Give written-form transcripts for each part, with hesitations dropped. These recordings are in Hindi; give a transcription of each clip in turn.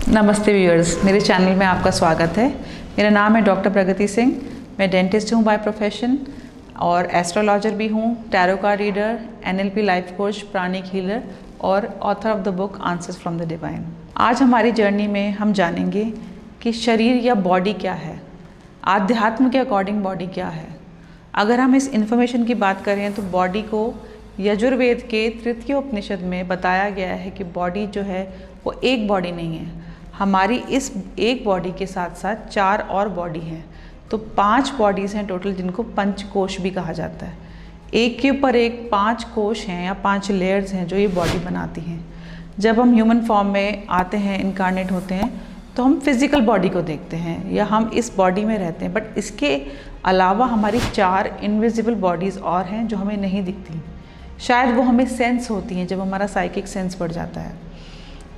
नमस्ते व्यूअर्स, मेरे चैनल में आपका स्वागत है। मेरा नाम है डॉक्टर प्रगति सिंह। मैं डेंटिस्ट हूँ बाय प्रोफेशन और एस्ट्रोलॉजर भी हूँ, tarot card reader, NLP life coach, pranic healer और author of the book answers from the divine. आज हमारी जर्नी में हम जानेंगे कि शरीर या बॉडी क्या है, आध्यात्म के अकॉर्डिंग बॉडी क्या है। अगर हम इस इन्फॉर्मेशन की बात करें तो बॉडी को यजुर्वेद के तृतीय उपनिषद में बताया गया है कि बॉडी जो है वो एक बॉडी नहीं है। हमारी इस एक बॉडी के साथ साथ 4 और बॉडी हैं, तो 5 बॉडीज़ हैं टोटल, जिनको पंचकोश भी कहा जाता है। एक के ऊपर एक 5 कोश हैं या 5 लेयर्स हैं जो ये बॉडी बनाती हैं। जब हम ह्यूमन फॉर्म में आते हैं, इनकारनेट होते हैं, तो हम फिज़िकल बॉडी को देखते हैं या हम इस बॉडी में रहते हैं, बट इसके अलावा हमारी 4 इनविजिबल बॉडीज़ और हैं जो हमें नहीं दिखती। शायद वो हमें सेंस होती हैं जब हमारा साइकिक सेंस बढ़ जाता है।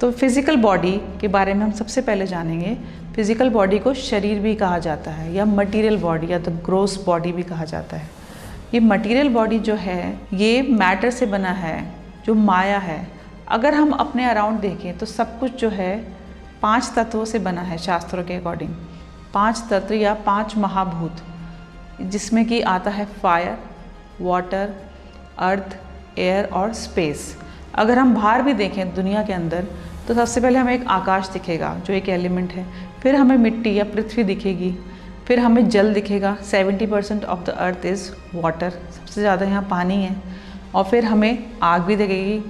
तो फिज़िकल बॉडी के बारे में हम सबसे पहले जानेंगे। फिज़िकल बॉडी को शरीर भी कहा जाता है या मटेरियल बॉडी या तो ग्रोस बॉडी भी कहा जाता है। ये मटेरियल बॉडी जो है ये मैटर से बना है, जो माया है। अगर हम अपने अराउंड देखें तो सब कुछ जो है 5 तत्वों से बना है शास्त्रों के अकॉर्डिंग। 5 तत्व या 5 महाभूत, जिसमें कि आता है फायर, वाटर, अर्थ, एयर और स्पेस। अगर हम बाहर भी देखें दुनिया के अंदर तो सबसे पहले हमें एक आकाश दिखेगा जो एक एलिमेंट है, फिर हमें मिट्टी या पृथ्वी दिखेगी, फिर हमें जल दिखेगा। 70% of the earth is water, सबसे ज़्यादा यहाँ पानी है। और फिर हमें आग भी दिखेगी।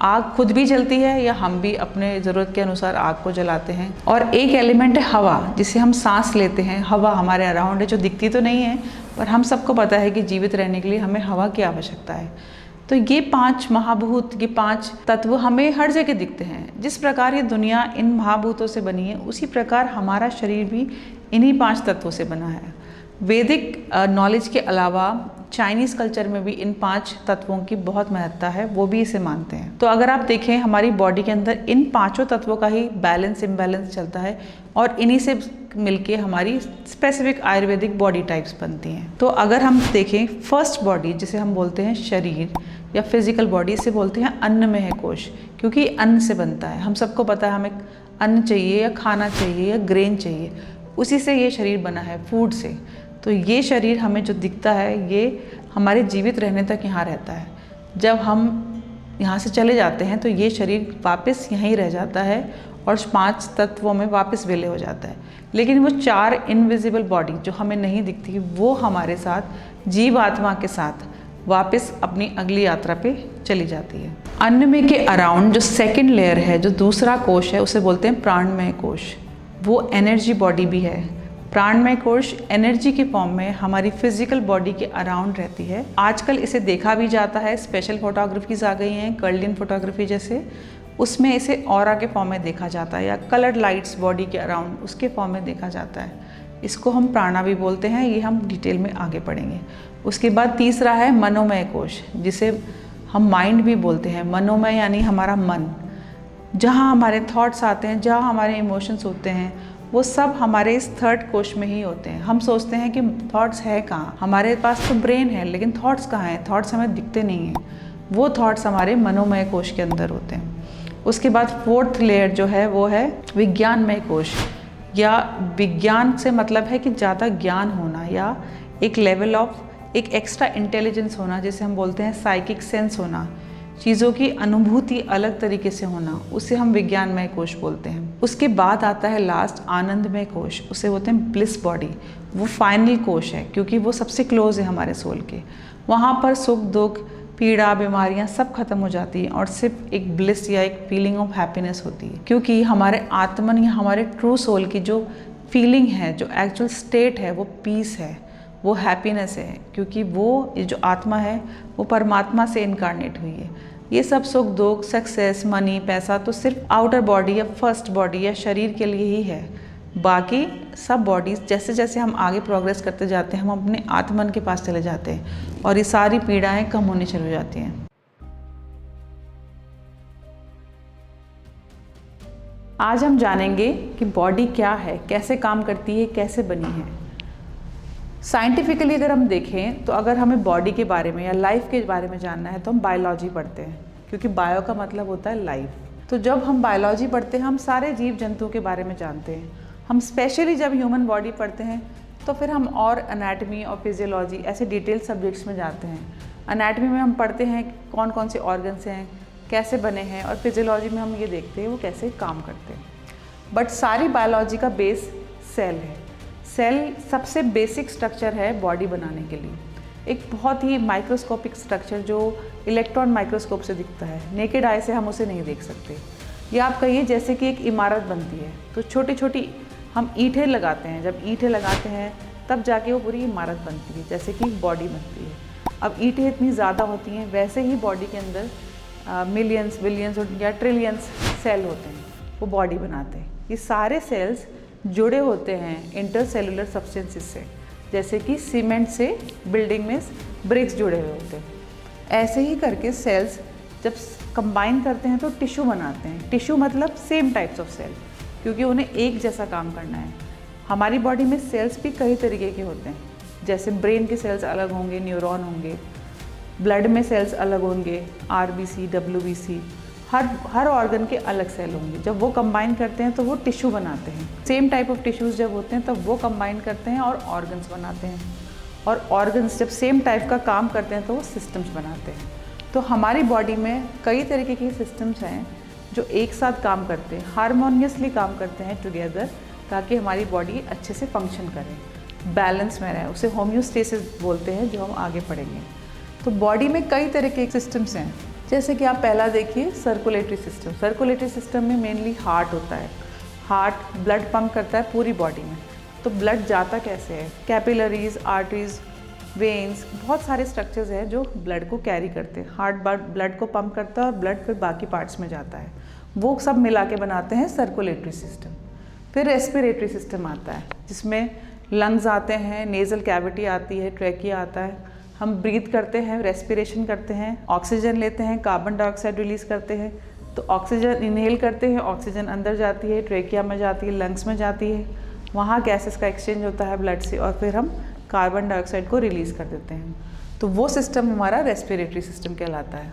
आग खुद भी जलती है या हम भी अपने ज़रूरत के अनुसार आग को जलाते हैं। और एक एलिमेंट है हवा, जिसे हम सांस लेते हैं। हवा हमारे अराउंड है, जो दिखती तो नहीं है, पर हम सबको पता है कि जीवित रहने के लिए हमें हवा की आवश्यकता है। तो ये 5 महाभूत, ये 5 तत्व हमें हर जगह दिखते हैं। जिस प्रकार ये दुनिया इन महाभूतों से बनी है, उसी प्रकार हमारा शरीर भी इन्हीं 5 तत्वों से बना है। वैदिक नॉलेज के अलावा चाइनीज़ कल्चर में भी इन 5 तत्वों की बहुत महत्ता है, वो भी इसे मानते हैं। तो अगर आप देखें हमारी बॉडी के अंदर इन 5 तत्वों का ही बैलेंस इम्बैलेंस चलता है और इन्हीं से मिलके हमारी स्पेसिफिक आयुर्वेदिक बॉडी टाइप्स बनती हैं। तो अगर हम देखें फर्स्ट बॉडी, जिसे हम बोलते हैं शरीर या फिजिकल बॉडी, इसे बोलते हैं अन्नमय कोश, क्योंकि अन्न से बनता है। हम सबको पता है हमें अन्न चाहिए या खाना चाहिए या ग्रेन चाहिए, उसी से ये शरीर बना है, फूड से। तो ये शरीर हमें जो दिखता है ये हमारे जीवित रहने तक यहाँ रहता है। जब हम यहाँ से चले जाते हैं तो ये शरीर वापस यहीं रह जाता है और 5 तत्वों में वापस विलय हो जाता है। लेकिन वो 4 इनविजिबल बॉडी जो हमें नहीं दिखती, वो हमारे साथ जीव आत्मा के साथ वापस अपनी अगली यात्रा पे चली जाती है। अन्नमय के अराउंड जो सेकंड लेयर है, जो दूसरा कोश है, उसे बोलते हैं प्राणमय कोश। वो एनर्जी बॉडी भी है। प्राणमय कोश एनर्जी के फॉर्म में हमारी फिजिकल बॉडी के अराउंड रहती है। आजकल इसे देखा भी जाता है, स्पेशल फोटोग्राफीज आ गई हैं, कर्लियन फोटोग्राफी जैसे, उसमें इसे ऑरा के फॉर्म में देखा जाता है, या कलर्ड लाइट्स बॉडी के अराउंड उसके फॉर्म में देखा जाता है। इसको हम प्राणा भी बोलते हैं, ये हम डिटेल में आगे पढ़ेंगे। उसके बाद तीसरा है मनोमय कोश, जिसे हम माइंड भी बोलते हैं। मनोमय यानी हमारा मन, जहाँ हमारे थॉट्स आते हैं, जहाँ हमारे इमोशंस होते हैं, वो सब हमारे इस थर्ड कोश में ही होते हैं। हम सोचते हैं कि थॉट्स है कहाँ, हमारे पास तो ब्रेन है लेकिन थॉट्स कहाँ हैं, थॉट्स हमें दिखते नहीं हैं। वो थॉट्स हमारे मनोमय कोश के अंदर होते हैं। उसके बाद 4th लेयर जो है वो है विज्ञानमय कोश, या विज्ञान से मतलब है कि ज़्यादा ज्ञान होना या एक लेवल ऑफ एक एक्स्ट्रा इंटेलिजेंस होना, जिसे हम बोलते हैं साइकिक सेंस होना, चीज़ों की अनुभूति अलग तरीके से होना, उसे हम विज्ञानमय कोश बोलते हैं। उसके बाद आता है लास्ट आनंदमय कोश, उसे बोलते हैं ब्लिस बॉडी। वो फाइनल कोश है क्योंकि वो सबसे क्लोज है हमारे सोल के। वहाँ पर सुख दुख, पीड़ा, बीमारियाँ सब खत्म हो जाती हैं और सिर्फ एक ब्लिस या एक फीलिंग ऑफ हैप्पीनेस होती है, क्योंकि हमारे आत्मन या हमारे ट्रू सोल की जो फीलिंग है, जो एक्चुअल स्टेट है, वो पीस है, वो हैप्पीनेस है, क्योंकि वो जो आत्मा है वो परमात्मा से इनकारनेट हुई है। ये सब सुख दुख, सक्सेस, मनी, पैसा तो सिर्फ आउटर बॉडी या फर्स्ट बॉडी या शरीर के लिए ही है। बाकी सब बॉडीज़ जैसे जैसे हम आगे प्रोग्रेस करते जाते हैं, हम अपने आत्मन के पास चले जाते हैं और ये सारी पीड़ाएं कम होनी शुरू हो जाती हैं। आज हम जानेंगे कि बॉडी क्या है, कैसे काम करती है, कैसे बनी है। साइंटिफिकली अगर हम देखें तो अगर हमें बॉडी के बारे में या लाइफ के बारे में जानना है तो हम बायोलॉजी पढ़ते हैं, क्योंकि बायो का मतलब होता है लाइफ। तो जब हम बायोलॉजी पढ़ते हैं हम सारे जीव जंतुओं के बारे में जानते हैं। हम स्पेशली जब ह्यूमन बॉडी पढ़ते हैं तो फिर हम और एनाटमी और फिजियोलॉजी ऐसे डिटेल सब्जेक्ट्स में जाते हैं। एनाटमी में हम पढ़ते हैं कौन कौन से ऑर्गन्स हैं, कैसे बने हैं, और फिजियोलॉजी में हम ये देखते हैं वो कैसे काम करते हैं। बट सारी बायोलॉजी का बेस सेल है। सेल सबसे बेसिक स्ट्रक्चर है बॉडी बनाने के लिए। एक बहुत ही माइक्रोस्कोपिक स्ट्रक्चर जो इलेक्ट्रॉन माइक्रोस्कोप से दिखता है, नेकेड आई से हम उसे नहीं देख सकते। या आप कहिए जैसे कि एक इमारत बनती है तो छोटी छोटी हम ईंटें लगाते हैं, जब ईंटें लगाते हैं तब जाके वो पूरी इमारत बनती है, जैसे कि बॉडी बनती है। अब ईंटें इतनी ज़्यादा होती हैं, वैसे ही बॉडी के अंदर मिलियंस बिलियंस या ट्रिलियंस सेल होते हैं, वो बॉडी बनाते हैं। ये सारे सेल्स जुड़े होते हैं इंटरसेलुलर सब्सटेंसेस से, जैसे कि सीमेंट से बिल्डिंग में ब्रिक्स जुड़े हुए होते हैं। ऐसे ही करके सेल्स जब कंबाइन करते हैं तो टिश्यू बनाते हैं। टिश्यू मतलब सेम टाइप्स ऑफ सेल, क्योंकि उन्हें एक जैसा काम करना है। हमारी बॉडी में सेल्स भी कई तरीके के होते हैं, जैसे ब्रेन के सेल्स अलग होंगे, न्यूरॉन होंगे, ब्लड में सेल्स अलग होंगे, आरबीसी, डब्ल्यूबीसी, हर ऑर्गन के अलग सेल होंगे। जब वो कंबाइन करते हैं तो वो टिश्यू बनाते हैं। सेम टाइप ऑफ टिश्यूज़ जब होते हैं तब वो कंबाइन करते हैं और ऑर्गन्स बनाते हैं, और ऑर्गन्स जब सेम टाइप का काम करते हैं तो वो सिस्टम्स बनाते हैं। तो हमारी बॉडी में कई तरीके के सिस्टम्स हैं जो एक साथ काम करते हैं, हारमोनियसली काम करते हैं टुगेदर, ताकि हमारी बॉडी अच्छे से फंक्शन करे, बैलेंस में रहे। उसे होम्योस्टेसिस बोलते हैं, जो हम आगे पढ़ेंगे। तो बॉडी में कई तरह के सिस्टम्स हैं, जैसे कि आप पहला देखिए सर्कुलेटरी सिस्टम। सर्कुलेटरी सिस्टम में मेनली हार्ट होता है। हार्ट ब्लड पंप करता है पूरी बॉडी में। तो ब्लड जाता कैसे है? कैपिलरीज, आर्टरीज, वेन्स, बहुत सारे स्ट्रक्चर्स हैं जो ब्लड को कैरी करते हैं। हार्ट ब्लड को पंप करता है और ब्लड फिर बाकी पार्ट्स में जाता है, वो सब मिला के बनाते हैं सर्कुलेटरी सिस्टम। फिर रेस्पिरेटरी सिस्टम आता है, जिसमें लंग्स आते हैं, नेज़ल कैविटी आती है, ट्रैकिया आता है। हम ब्रीथ करते हैं, रेस्पिरेशन करते हैं, ऑक्सीजन लेते हैं, कार्बन डाइऑक्साइड रिलीज़ करते हैं। तो ऑक्सीजन इनहेल करते हैं, ऑक्सीजन अंदर जाती है, ट्रैकिया में जाती है, लंग्स में जाती है, वहाँ गैसेस का एक्सचेंज होता है ब्लड से, और फिर हम कार्बन डाइऑक्साइड को रिलीज़ कर देते हैं। तो वो सिस्टम हमारा रेस्पिरेटरी सिस्टम कहलाता है।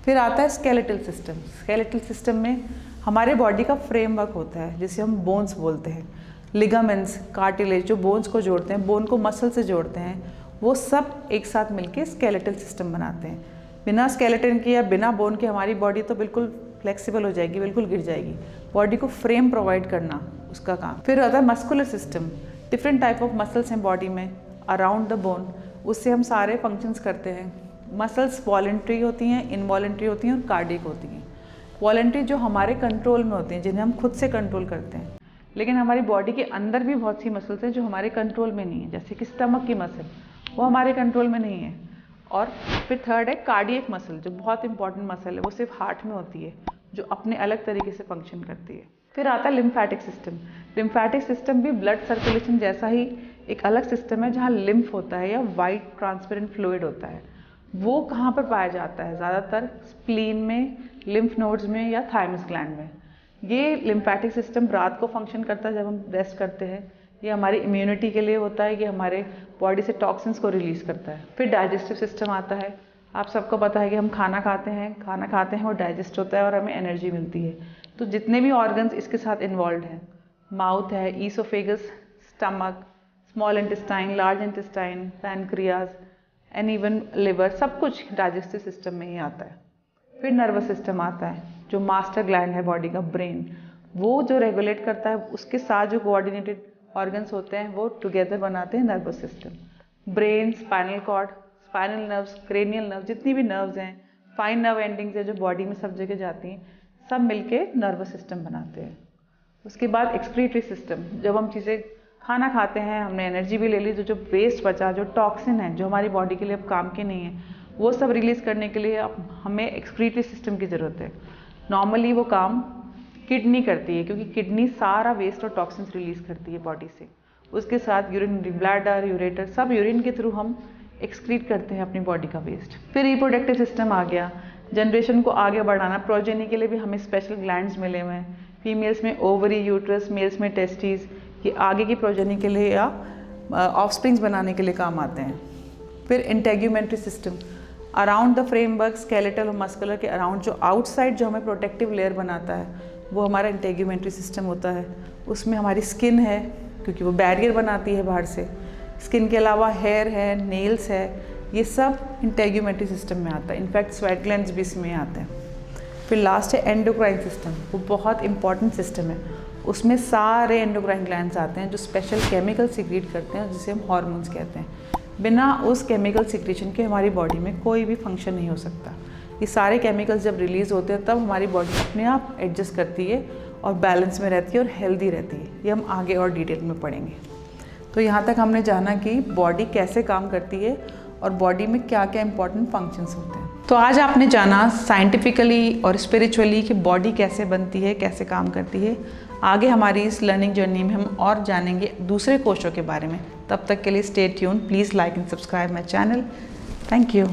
फिर आता है स्केलेटल सिस्टम। स्केलेटल सिस्टम में हमारे बॉडी का फ्रेमवर्क होता है, जिसे हम बोन्स बोलते हैं। लिगामेंट्स, कार्टिलेज जो बोन्स को जोड़ते हैं, बोन को मसल से जोड़ते हैं, वो सब एक साथ मिलके स्केलेटल सिस्टम बनाते हैं। बिना स्केलेटन के या बिना बोन के हमारी बॉडी तो बिल्कुल फ्लेक्सिबल हो जाएगी, बिल्कुल गिर जाएगी। बॉडी को फ्रेम प्रोवाइड करना उसका काम। फिर आता है muscular system. Different type of muscles हैं बॉडी में अराउंड द बोन, उससे हम सारे फंक्शंस करते हैं। मसल्स वॉलेंट्री होती हैं, इनवॉलेंट्री होती हैं और कार्डियक होती हैं। वॉलेंट्री जो हमारे कंट्रोल में होती हैं, जिन्हें हम खुद से कंट्रोल करते हैं, लेकिन हमारी बॉडी के अंदर भी बहुत सी मसल्स हैं जो हमारे कंट्रोल में नहीं है, जैसे कि स्टमक की मसल, वो हमारे कंट्रोल में नहीं है। और फिर थर्ड है कार्डियक मसल, जो बहुत इंपॉर्टेंट मसल है, वो सिर्फ हार्ट में होती है, जो अपने अलग तरीके से फंक्शन करती है। फिर आता है लिम्फेटिक सिस्टम। लिम्फेटिक सिस्टम भी ब्लड सर्कुलेशन जैसा ही एक अलग सिस्टम है, जहाँ लिम्फ होता है या वाइट ट्रांसपेरेंट फ्लूइड होता है। वो कहाँ पर पाया जाता है? ज़्यादातर स्प्लीन में, लिम्फ नोड्स में या थाइमस ग्लैंड में। ये लिम्फेटिक सिस्टम रात को फंक्शन करता है जब हम रेस्ट करते हैं। ये हमारी इम्यूनिटी के लिए होता है, ये हमारे बॉडी से टॉक्सिन्स को रिलीज़ करता है। फिर डाइजेस्टिव सिस्टम आता है। आप सबको पता है कि हम खाना खाते हैं, वो डाइजेस्ट होता है और हमें एनर्जी मिलती है। तो जितने भी ऑर्गन्स इसके साथ इन्वॉल्व हैं, माउथ है, oesophagus, stomach, small intestine, large intestine, pancreas and even liver, सब कुछ डाइजेस्टिव सिस्टम में ही आता है। फिर नर्वस सिस्टम आता है, जो मास्टर ग्लैंड है बॉडी का, ब्रेन, वो जो रेगुलेट करता है, उसके साथ जो कोऑर्डिनेटेड ऑर्गन्स होते हैं वो टुगेदर बनाते हैं nervous system. Brain, spinal cord, spinal nerves, cranial nerve, जितनी भी नर्व्स हैं, फाइन नर्व एंडिंग्स है जो बॉडी में सब जगह जाती हैं, सब मिलके नर्वस सिस्टम बनाते हैं। उसके बाद एक्सक्रीटरी सिस्टम, जब हम चीज़ें खाना खाते हैं, हमने एनर्जी भी ले ली, तो जो वेस्ट बचा, जो टॉक्सिन है, जो हमारी बॉडी के लिए अब काम के नहीं है, वो सब रिलीज़ करने के लिए अब हमें एक्सक्रीटरी सिस्टम की ज़रूरत है। नॉर्मली वो काम किडनी करती है, क्योंकि किडनी सारा वेस्ट और टॉक्सिन्स रिलीज़ करती है बॉडी से। उसके साथ यूरिनरी ब्लैडर, यूरेटर, सब यूरिन के थ्रू हम एक्सक्रीट करते हैं अपनी बॉडी का वेस्ट। फिर रिप्रोडक्टिव सिस्टम आ गया, जनरेशन को आगे बढ़ाना, प्रोजेनी के लिए भी हमें स्पेशल ग्लैंड्स मिले हुए हैं। फीमेल्स में ओवरी, यूट्रस, मेल्स में टेस्टिस, ये आगे की प्रोजेनी के लिए या ऑफस्प्रिंग्स बनाने के लिए काम आते हैं। फिर integumentary system, around the framework skeletal और मस्कुलर के अराउंड जो आउटसाइड जो हमें प्रोटेक्टिव लेयर बनाता है वो हमारा इंटेग्यूमेंट्री सिस्टम होता है। उसमें हमारी स्किन है क्योंकि वो बैरियर बनाती है बाहर से। स्किन के अलावा हेयर है, नेल्स है, ये सब इंटेग्यूमेंट्री सिस्टम में आता है। इनफैक्ट स्वेट ग्लैंड्स भी इसमें आते हैं। फिर लास्ट है एंडोक्राइन सिस्टम, वो बहुत इंपॉर्टेंट सिस्टम है। उसमें सारे एंडोक्राइन ग्लैंड्स आते हैं जो स्पेशल केमिकल सीक्रेट करते हैं जिसे हम हार्मोन्स कहते हैं। बिना उस केमिकल सीक्रेशन के हमारी बॉडी में कोई भी फंक्शन नहीं हो सकता। ये सारे केमिकल्स जब रिलीज़ होते हैं तब हमारी बॉडी अपने आप एडजस्ट करती है और बैलेंस में रहती है और हेल्दी रहती है। ये हम आगे और डिटेल में पढ़ेंगे। तो यहाँ तक हमने जाना कि बॉडी कैसे काम करती है और बॉडी में क्या क्या इंपॉर्टेंट फंक्शंस होते हैं। तो आज आपने जाना साइंटिफिकली और स्पिरिचुअली कि बॉडी कैसे बनती है, कैसे काम करती है। आगे हमारी इस लर्निंग जर्नी में हम और जानेंगे दूसरे कोशों के बारे में। तब तक के लिए stay tune, please like and subscribe my channel. Thank you.